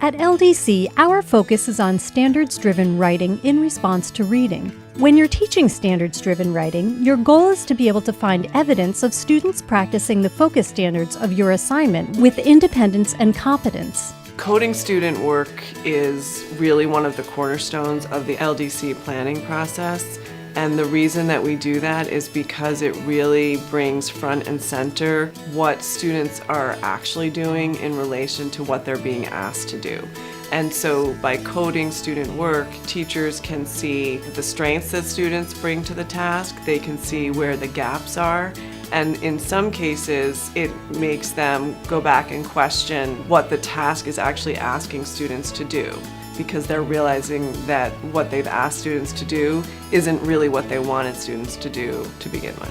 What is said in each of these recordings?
At LDC, our focus is on standards-driven writing in response to reading. When you're teaching standards-driven writing, your goal is to be able to find evidence of students practicing the focus standards of your assignment with independence and competence. Coding student work is really one of the cornerstones of the LDC planning process. And the reason that we do that is because it really brings front and center what students are actually doing in relation to what they're being asked to do. And so by coding student work, teachers can see the strengths that students bring to the task, they can see where the gaps are, and in some cases it makes them go back and question what the task is actually asking students to do, because they're realizing that what they've asked students to do isn't really what they wanted students to do to begin with.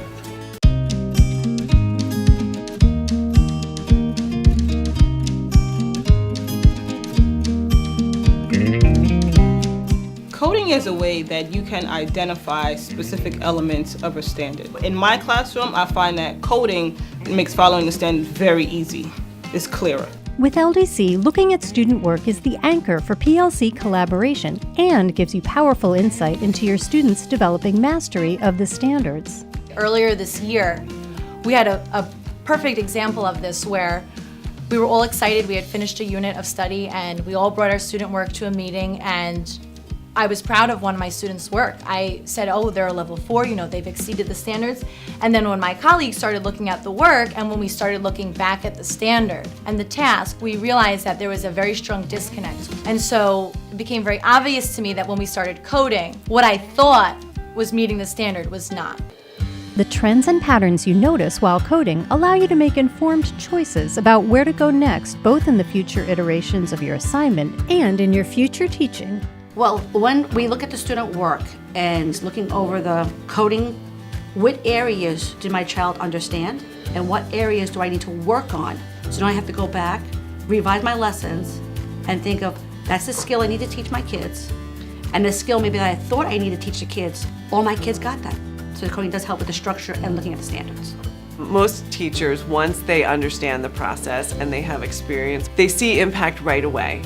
Coding is a way that you can identify specific elements of a standard. In my classroom, I find that coding makes following the standard very easy. It's clearer. With LDC, looking at student work is the anchor for PLC collaboration and gives you powerful insight into your students' developing mastery of the standards. Earlier this year, we had a perfect example of this where we were all excited. We had finished a unit of study and we all brought our student work to a meeting, and I was proud of one of my students' work. I said, oh, they're a level 4, they've exceeded the standards. And then when my colleagues started looking at the work and when we started looking back at the standard and the task, we realized that there was a very strong disconnect. And so it became very obvious to me that when we started coding, what I thought was meeting the standard was not. The trends and patterns you notice while coding allow you to make informed choices about where to go next, both in the future iterations of your assignment and in your future teaching. Well, when we look at the student work and looking over the coding, what areas did my child understand and what areas do I need to work on? So now I have to go back, revise my lessons, and think of, that's the skill I need to teach my kids. And the skill maybe that I thought I needed to teach the kids, all my kids got that. So the coding does help with the structure and looking at the standards. Most teachers, once they understand the process and they have experience, they see impact right away.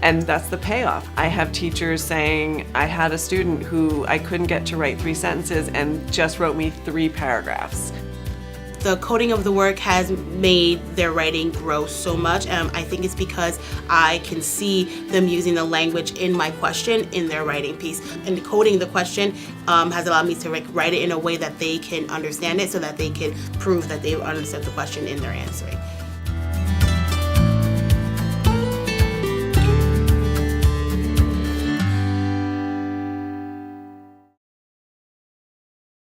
And that's the payoff. I have teachers saying, I had a student who I couldn't get to write 3 sentences and just wrote me 3 paragraphs. The coding of the work has made their writing grow so much. I think it's because I can see them using the language in my question in their writing piece. And coding the question has allowed me to write it in a way that they can understand it so that they can prove that they understood the question in their answering.